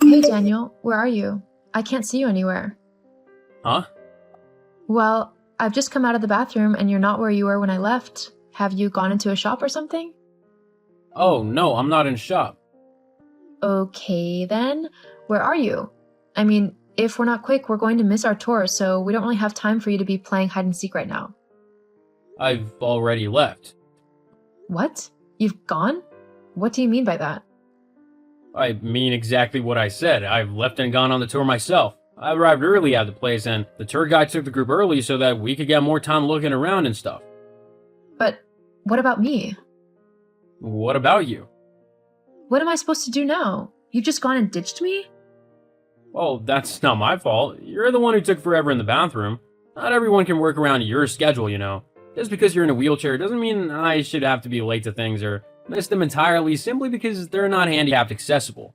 Hey Daniel, where are you? I can't see you anywhere. Huh? Well, I've just come out of the bathroom and you're not where you were when I left. Have you gone into a shop or something? Oh, no, I'm not in shop. Okay then, where are you? I mean, if we're not quick, we're going to miss our tour, so we don't really have time for you to be playing hide and seek right now. I've already left. What? You've gone? What do you mean by that? I mean exactly what I said. I've left and gone on the tour myself. I arrived early at the place, and the tour guide took the group early so that we could get more time looking around and stuff. But what about me? What about you? What am I supposed to do now? You've just gone and ditched me? Well, that's not my fault. You're the one who took forever in the bathroom. Not everyone can work around your schedule, you know. Just because you're in a wheelchair doesn't mean I should have to be late to things or miss them entirely simply because they're not handicapped accessible.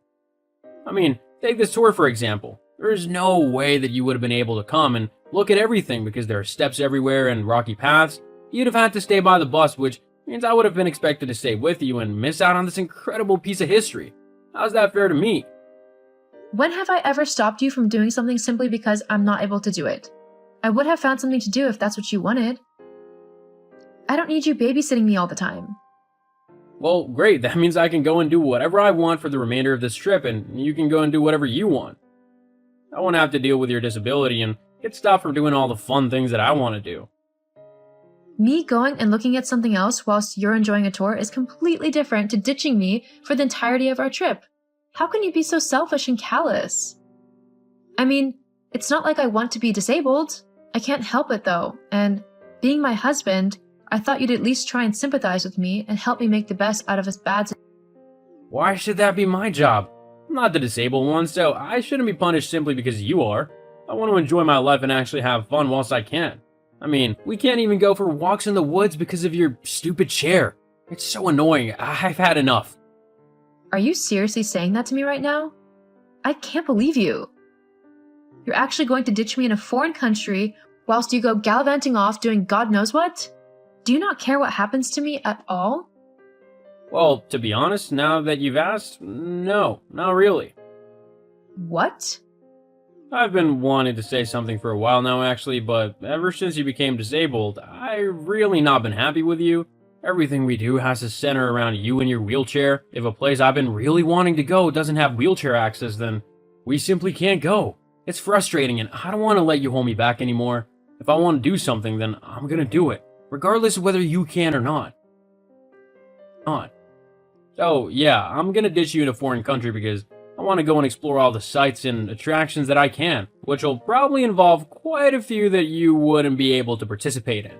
I mean, take this tour for example. There's no way that you would have been able to come and look at everything because there are steps everywhere and rocky paths. You'd have had to stay by the bus, which means I would have been expected to stay with you and miss out on this incredible piece of history. How's that fair to me? When have I ever stopped you from doing something simply because I'm not able to do it? I would have found something to do if that's what you wanted. I don't need you babysitting me all the time. Well, great. That means I can go and do whatever I want for the remainder of this trip, and you can go and do whatever you want. I won't have to deal with your disability and get stopped from doing all the fun things that I want to do. Me going and looking at something else whilst you're enjoying a tour is completely different to ditching me for the entirety of our trip. How can you be so selfish and callous? I mean, it's not like I want to be disabled. I can't help it though, and being my husband, I thought you'd at least try and sympathize with me and help me make the best out of a bad situation. Why should that be my job? I'm not the disabled one, so I shouldn't be punished simply because you are. I want to enjoy my life and actually have fun whilst I can. I mean, we can't even go for walks in the woods because of your stupid chair. It's so annoying. I've had enough. Are you seriously saying that to me right now? I can't believe you. You're actually going to ditch me in a foreign country whilst you go gallivanting off doing God knows what? Do you not care what happens to me at all? Well, to be honest, now that you've asked, no, not really. What? I've been wanting to say something for a while now, actually, but ever since you became disabled, I've really not been happy with you. Everything we do has to center around you and your wheelchair. If a place I've been really wanting to go doesn't have wheelchair access, then we simply can't go. It's frustrating, and I don't want to let you hold me back anymore. If I want to do something, then I'm gonna do it, regardless of whether you can or not. So, yeah, I'm gonna ditch you in a foreign country because I want to go and explore all the sights and attractions that I can, which will probably involve quite a few that you wouldn't be able to participate in.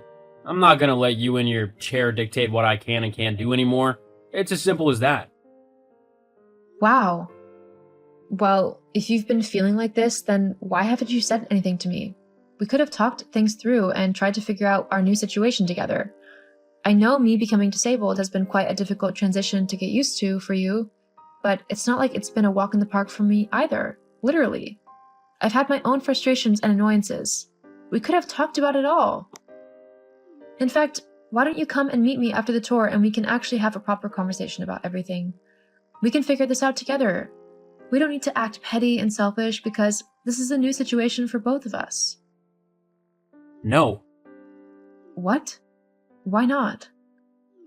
I'm not gonna let you and your chair dictate what I can and can't do anymore. It's as simple as that. Wow. Well, if you've been feeling like this, then why haven't you said anything to me? We could have talked things through and tried to figure out our new situation together. I know me becoming disabled has been quite a difficult transition to get used to for you, but it's not like it's been a walk in the park for me either, literally. I've had my own frustrations and annoyances. We could have talked about it all. In fact, why don't you come and meet me after the tour and we can actually have a proper conversation about everything? We can figure this out together. We don't need to act petty and selfish because this is a new situation for both of us. No, What? Why not?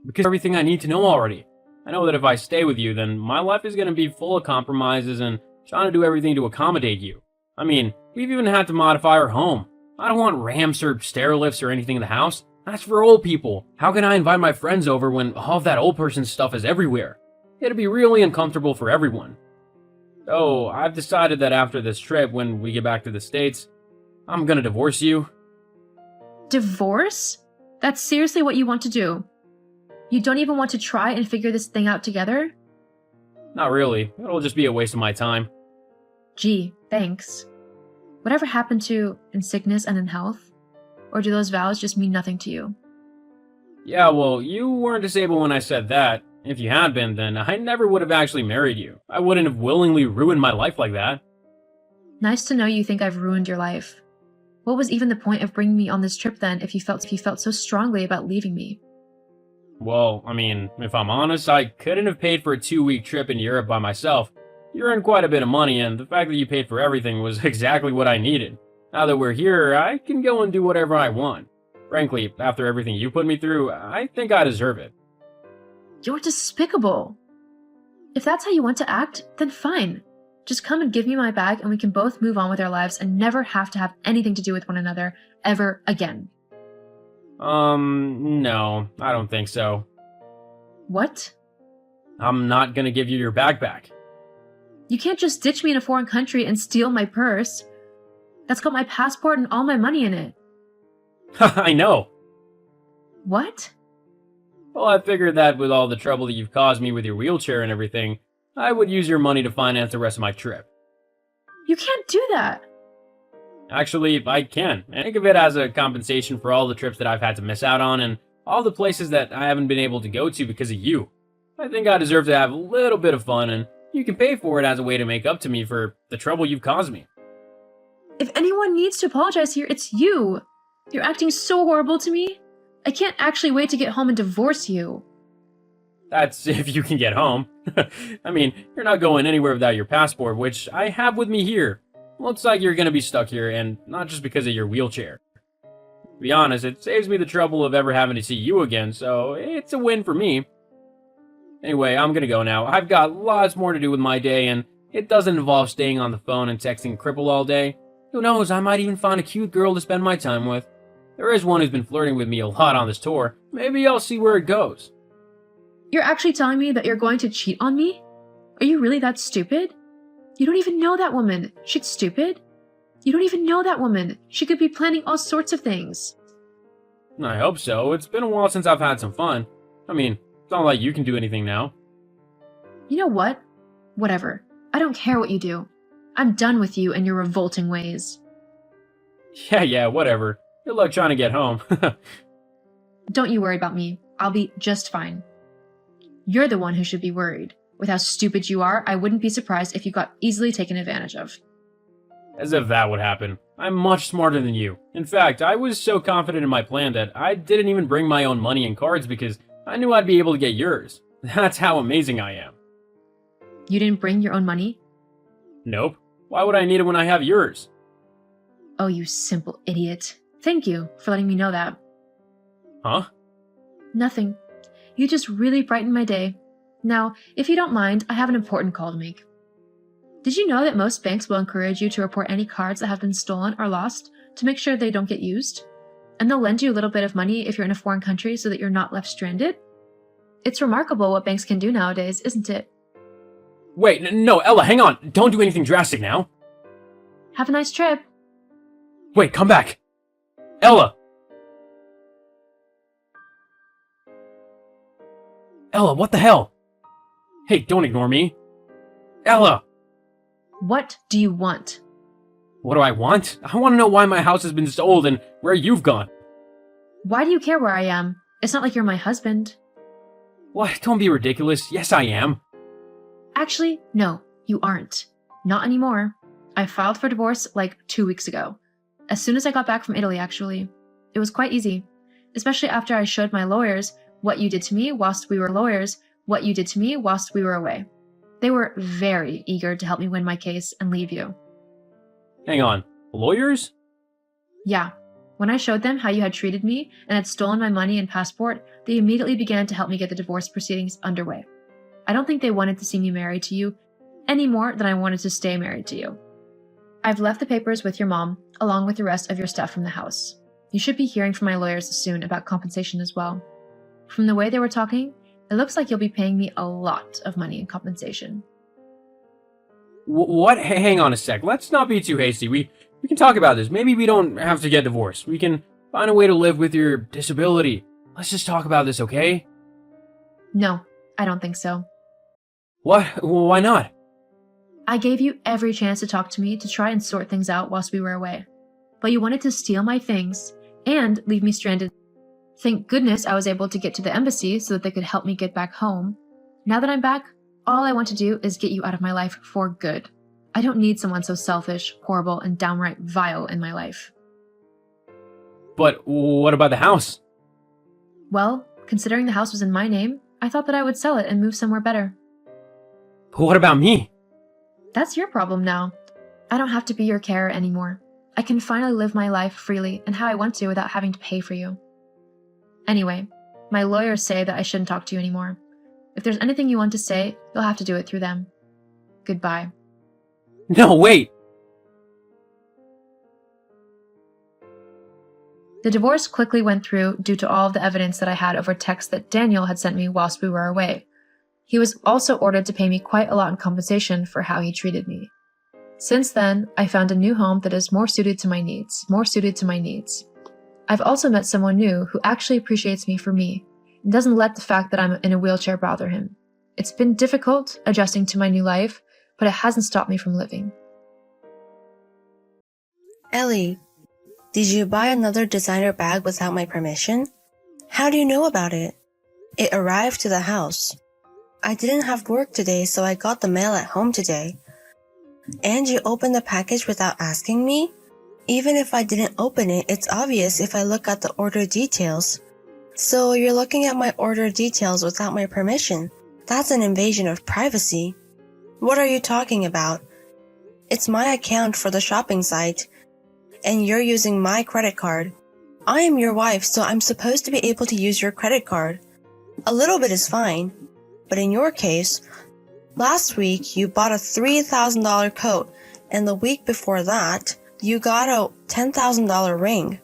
because everything I need to know already. I know that if I stay with you, then my life is gonna be full of compromises and trying to do everything to accommodate you. I mean, we've even had to modify our home. I don't want ramps or stair lifts or anything in the house. That's for old people. How can I invite my friends over when all of that old person's stuff is everywhere? It'd be really uncomfortable for everyone. So, I've decided that after this trip, when we get back to the States, I'm gonna divorce you. Divorce? That's seriously what you want to do? You don't even want to try and figure this thing out together? Not really. It'll just be a waste of my time. Gee, thanks. Whatever happened to in sickness and in health? Or do those vows just mean nothing to you? Yeah, well, you weren't disabled when I said that. If you had been, then I never would have actually married you. I wouldn't have willingly ruined my life like that. Nice to know you think I've ruined your life. What was even the point of bringing me on this trip then if you felt so strongly about leaving me? Well, I mean, if I'm honest, I couldn't have paid for a 2-week trip in Europe by myself. You earned quite a bit of money, and the fact that you paid for everything was exactly what I needed. Now that we're here, I can go and do whatever I want. Frankly, after everything you put me through, I think I deserve it. You're despicable. If that's how you want to act, then fine. Just come and give me my bag and we can both move on with our lives and never have to have anything to do with one another ever again. No, I don't think so. What? I'm not gonna give you your bag back. You can't just ditch me in a foreign country and steal my purse. That's got my passport and all my money in it. I know. What? Well, I figured that with all the trouble that you've caused me with your wheelchair and everything, I would use your money to finance the rest of my trip. You can't do that. Actually, I can. Think of it as a compensation for all the trips that I've had to miss out on and all the places that I haven't been able to go to because of you. I think I deserve to have a little bit of fun, and you can pay for it as a way to make up to me for the trouble you've caused me. If anyone needs to apologize here, it's you. You're acting so horrible to me. I can't actually wait to get home and divorce you. That's if you can get home. I mean, you're not going anywhere without your passport, which I have with me here. Looks like you're gonna be stuck here, and not just because of your wheelchair. To be honest, it saves me the trouble of ever having to see you again, so it's a win for me. Anyway, I'm gonna go now. I've got lots more to do with my day, and it doesn't involve staying on the phone and texting Cripple all day. Who knows, I might even find a cute girl to spend my time with. There is one who's been flirting with me a lot on this tour. Maybe I'll see where it goes. You're actually telling me that you're going to cheat on me? Are you really that stupid? You don't even know that woman. She's stupid. You don't even know that woman. She could be planning all sorts of things. I hope so. It's been a while since I've had some fun. I mean, it's not like you can do anything now. You know what? Whatever. I don't care what you do. I'm done with you and your revolting ways. Yeah, whatever. Good luck trying to get home. Don't you worry about me. I'll be just fine. You're the one who should be worried. With how stupid you are, I wouldn't be surprised if you got easily taken advantage of. As if that would happen. I'm much smarter than you. In fact, I was so confident in my plan that I didn't even bring my own money and cards because I knew I'd be able to get yours. That's how amazing I am. You didn't bring your own money? Nope. Why would I need it when I have yours? Oh, you simple idiot. Thank you for letting me know that. Huh? Nothing. You just really brightened my day. Now, if you don't mind, I have an important call to make. Did you know that most banks will encourage you to report any cards that have been stolen or lost to make sure they don't get used? And they'll lend you a little bit of money if you're in a foreign country so that you're not left stranded? It's remarkable what banks can do nowadays, isn't it? Wait, no, Ella, hang on. Don't do anything drastic now. Have a nice trip. Wait, come back. Ella! Ella, what the hell? Hey, don't ignore me. Ella! What do you want? What do I want? I want to know why my house has been sold and where you've gone. Why do you care where I am? It's not like you're my husband. What? Don't be ridiculous. Yes, I am. Actually, no, you aren't. Not anymore. I filed for divorce like 2 weeks ago. As soon as I got back from Italy, actually. It was quite easy. Especially after I showed my lawyers what you did to me whilst we were lawyers, what you did to me whilst we were away. They were very eager to help me win my case and leave you. Hang on. Lawyers? Yeah. When I showed them how you had treated me and had stolen my money and passport, they immediately began to help me get the divorce proceedings underway. I don't think they wanted to see me married to you any more than I wanted to stay married to you. I've left the papers with your mom, along with the rest of your stuff from the house. You should be hearing from my lawyers soon about compensation as well. From the way they were talking, it looks like you'll be paying me a lot of money in compensation. What? Hang on a sec. Let's not be too hasty. We can talk about this. Maybe we don't have to get divorced. We can find a way to live with your disability. Let's just talk about this, okay? No, I don't think so. What? Why not? I gave you every chance to talk to me to try and sort things out whilst we were away. But you wanted to steal my things and leave me stranded. Thank goodness I was able to get to the embassy so that they could help me get back home. Now that I'm back, all I want to do is get you out of my life for good. I don't need someone so selfish, horrible, and downright vile in my life. But what about the house? Well, considering the house was in my name, I thought that I would sell it and move somewhere better. What about me? That's your problem now. I don't have to be your carer anymore. I can finally live my life freely and how I want to without having to pay for you. Anyway, my lawyers say that I shouldn't talk to you anymore. If there's anything you want to say, you'll have to do it through them. Goodbye. No, wait! The divorce quickly went through due to all of the evidence that I had over texts that Daniel had sent me whilst we were away. He was also ordered to pay me quite a lot in compensation for how he treated me. Since then, I found a new home that is more suited to my needs. I've also met someone new who actually appreciates me for me and doesn't let the fact that I'm in a wheelchair bother him. It's been difficult adjusting to my new life, but it hasn't stopped me from living. Ellie, did you buy another designer bag without my permission? How do you know about it? It arrived to the house. I didn't have work today, so I got the mail at home today. And you opened the package without asking me? Even if I didn't open it, it's obvious if I look at the order details. So you're looking at my order details without my permission. That's an invasion of privacy. What are you talking about? It's my account for the shopping site, and you're using my credit card. I am your wife, so I'm supposed to be able to use your credit card. A little bit is fine, but in your case, last week you bought a $3,000 coat, and the week before that, you got a $10,000 ring.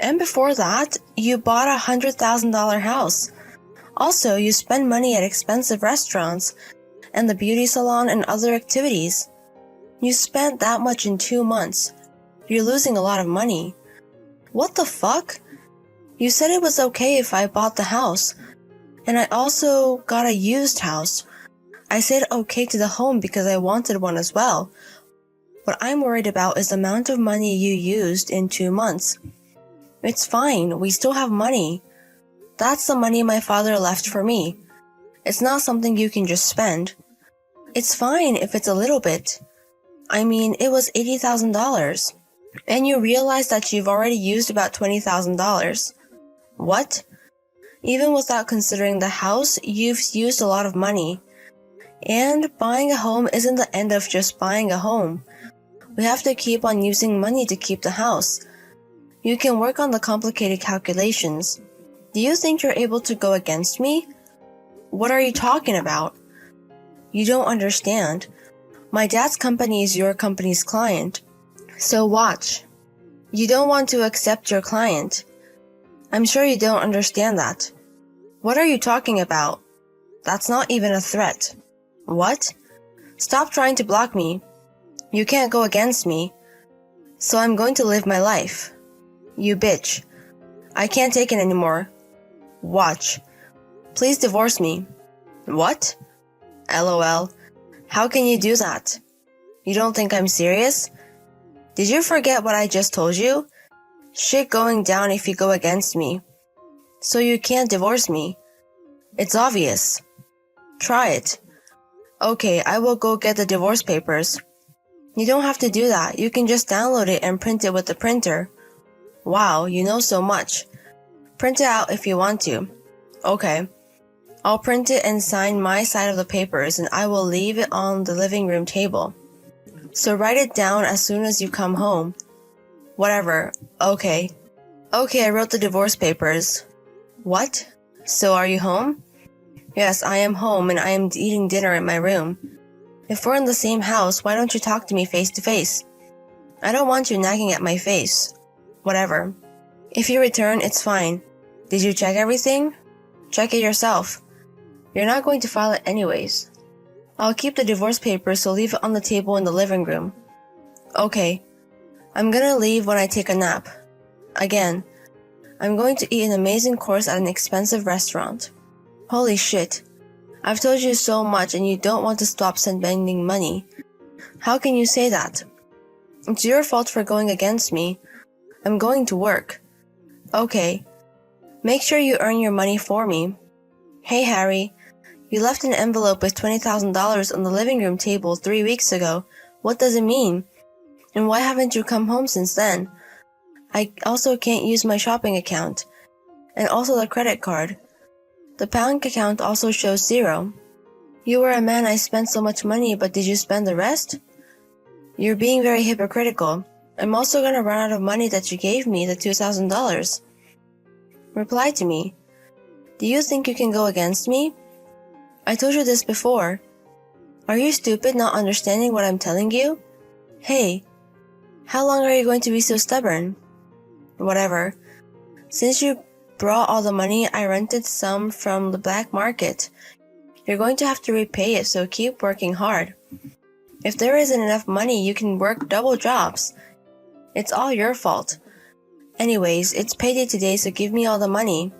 And before that, you bought a $100,000 house. Also, you spend money at expensive restaurants and the beauty salon and other activities. You spent that much in 2 months. You're losing a lot of money. What the fuck? You said it was okay if I bought the house. And I also got a used house. I said okay to the home because I wanted one as well. What I'm worried about is the amount of money you used in 2 months. It's fine, we still have money. That's the money my father left for me. It's not something you can just spend. It's fine if it's a little bit. I mean, it was $80,000. And you realize that you've already used about $20,000. What? Even without considering the house, you've used a lot of money. And buying a home isn't the end of just buying a home. We have to keep on using money to keep the house. You can work on the complicated calculations. Do you think you're able to go against me? What are you talking about? You don't understand. My dad's company is your company's client. So watch. You don't want to accept your client. I'm sure you don't understand that. What are you talking about? That's not even a threat. What? Stop trying to block me. You can't go against me. So I'm going to live my life. You bitch. I can't take it anymore. Watch. Please divorce me. What? LOL. How can you do that? You don't think I'm serious? Did you forget what I just told you? Shit going down if you go against me. So you can't divorce me. It's obvious. Try it. Okay, I will go get the divorce papers. You don't have to do that. You can just download it and print it with the printer. Wow, you know so much. Print it out if you want to. Okay. I'll print it and sign my side of the papers, and I will leave it on the living room table. So write it down as soon as you come home. Whatever. Okay. Okay, I wrote the divorce papers. What? So are you home? Yes, I am home and I am eating dinner in my room. If we're in the same house, why don't you talk to me face to face? I don't want you nagging at my face. Whatever. If you return, it's fine. Did you check everything? Check it yourself. You're not going to file it anyways. I'll keep the divorce papers, so leave it on the table in the living room. Okay. I'm gonna leave when I take a nap. Again. I'm going to eat an amazing course at an expensive restaurant. Holy shit. I've told you so much and you don't want to stop spending money. How can you say that? It's your fault for going against me. I'm going to work. Okay. Make sure you earn your money for me. Hey Harry, you left an envelope with $20,000 on the living room table 3 weeks ago. What does it mean? And why haven't you come home since then? I also can't use my shopping account. And also the credit card. The bank account also shows 0. You were a man I spent so much money, but did you spend the rest? You're being very hypocritical. I'm also gonna run out of money that you gave me, the $2,000. Reply to me. Do you think you can go against me? I told you this before. Are you stupid not understanding what I'm telling you? Hey, how long are you going to be so stubborn? Whatever. Since you brought all the money, I rented some from the black market. You're going to have to repay it, so keep working hard. If there isn't enough money, you can work double jobs. It's all your fault. Anyways, it's payday today, so give me all the money.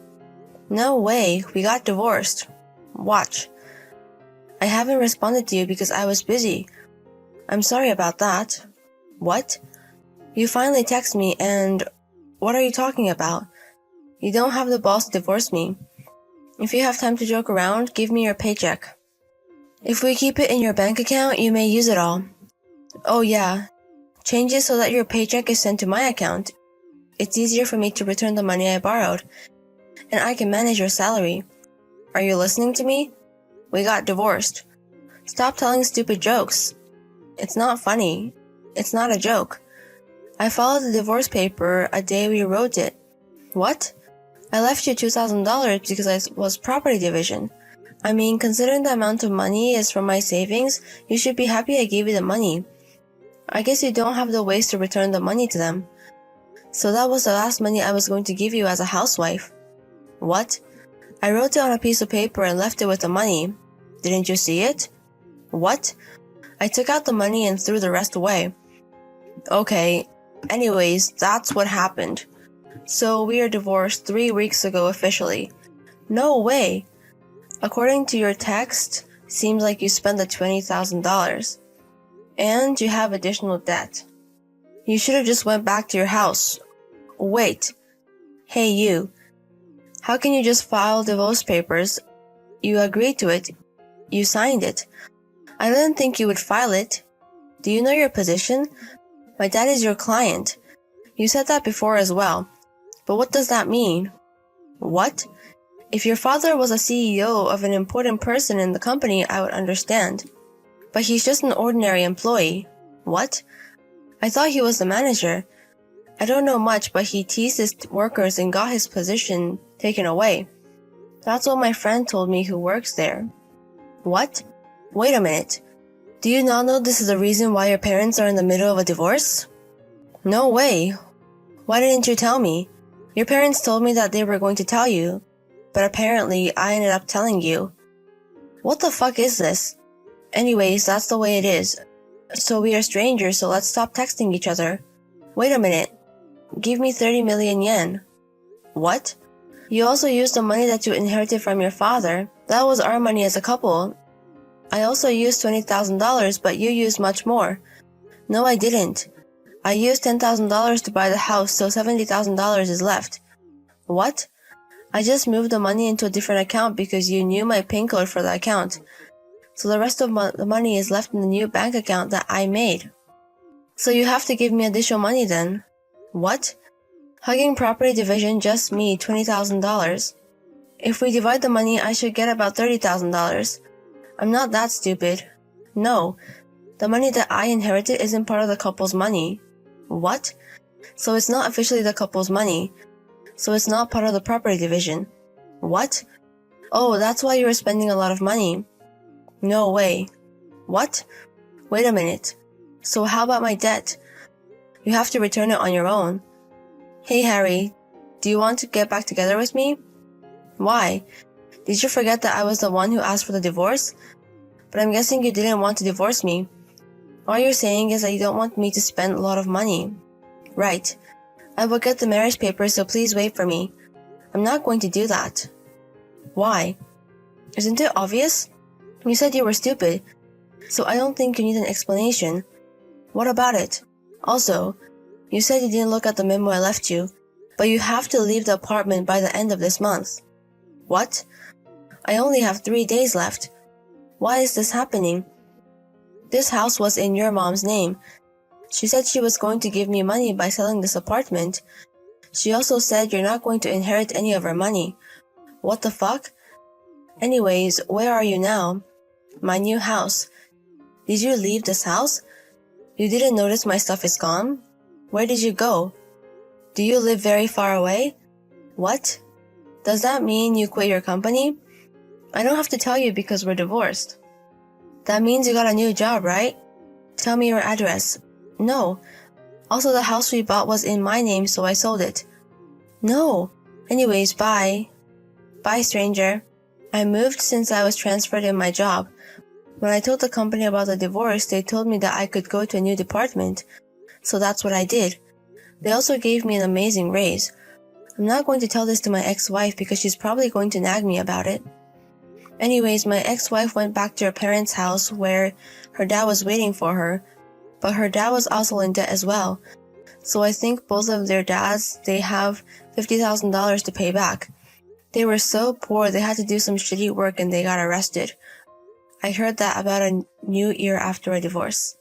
No way, we got divorced. Watch. I haven't responded to you because I was busy. I'm sorry about that. What? You finally text me and... What are you talking about? You don't have the balls to divorce me. If you have time to joke around, give me your paycheck. If we keep it in your bank account, you may use it all. Oh yeah. Change it so that your paycheck is sent to my account. It's easier for me to return the money I borrowed. And I can manage your salary. Are you listening to me? We got divorced. Stop telling stupid jokes. It's not funny. It's not a joke. I followed the divorce paper a day we wrote it. What? I left you $2,000 because I was property division. I mean, considering the amount of money is from my savings, you should be happy I gave you the money. I guess you don't have the ways to return the money to them. So that was the last money I was going to give you as a housewife. What? I wrote it on a piece of paper and left it with the money. Didn't you see it? What? I took out the money and threw the rest away. Okay. Anyways, that's what happened. So we are divorced 3 weeks ago officially. No way. According to your text, seems like you spent the $20,000. And you have additional debt. You should have just went back to your house. Wait. Hey you. How can you just file divorce papers? You agreed to it. You signed it. I didn't think you would file it. Do you know your position? My dad is your client. You said that before as well. But what does that mean? What? If your father was a CEO of an important person in the company, I would understand. But he's just an ordinary employee. What? I thought he was the manager. I don't know much, but he teased his workers and got his position taken away. That's what my friend told me who works there. What? Wait a minute. Do you not know this is the reason why your parents are in the middle of a divorce? No way. Why didn't you tell me? Your parents told me that they were going to tell you, but apparently I ended up telling you. What the fuck is this? Anyways, that's the way it is. So we are strangers, so let's stop texting each other. Wait a minute. Give me 30 million yen. What? You also used the money that you inherited from your father. That was our money as a couple. I also used $20,000, but you used much more. No, I didn't. I used $10,000 to buy the house, so $70,000 is left. What? I just moved the money into a different account because you knew my PIN code for the account. So the rest of the money is left in the new bank account that I made. So you have to give me additional money then. What? Hugging property division just me $20,000. If we divide the money, I should get about $30,000. I'm not that stupid. No. The money that I inherited isn't part of the couple's money. What? So it's not officially the couple's money. So it's not part of the property division. What? Oh, that's why you were spending a lot of money. No way. What? Wait a minute. So how about my debt? You have to return it on your own. Hey Harry, do you want to get back together with me? Why? Did you forget that I was the one who asked for the divorce? But I'm guessing you didn't want to divorce me. All you're saying is that you don't want me to spend a lot of money. Right. I will get the marriage papers, so please wait for me. I'm not going to do that. Why? Isn't it obvious? You said you were stupid, so I don't think you need an explanation. What about it? Also, you said you didn't look at the memo I left you, but you have to leave the apartment by the end of this month. What? I only have 3 days left. Why is this happening? This house was in your mom's name. She said she was going to give me money by selling this apartment. She also said you're not going to inherit any of her money. What the fuck? Anyways, where are you now? My new house. Did you leave this house? You didn't notice my stuff is gone? Where did you go? Do you live very far away? What? Does that mean you quit your company? I don't have to tell you because we're divorced. That means you got a new job, right? Tell me your address. No. Also, the house we bought was in my name, so I sold it. No. Anyways, bye. Bye, stranger. I moved since I was transferred in my job. When I told the company about the divorce, they told me that I could go to a new department. So that's what I did. They also gave me an amazing raise. I'm not going to tell this to my ex-wife because she's probably going to nag me about it. Anyways, my ex-wife went back to her parents' house where her dad was waiting for her, but her dad was also in debt as well. So I think both of their dads, they have $50,000 to pay back. They were so poor they had to do some shitty work and they got arrested. I heard that about a new year after a divorce.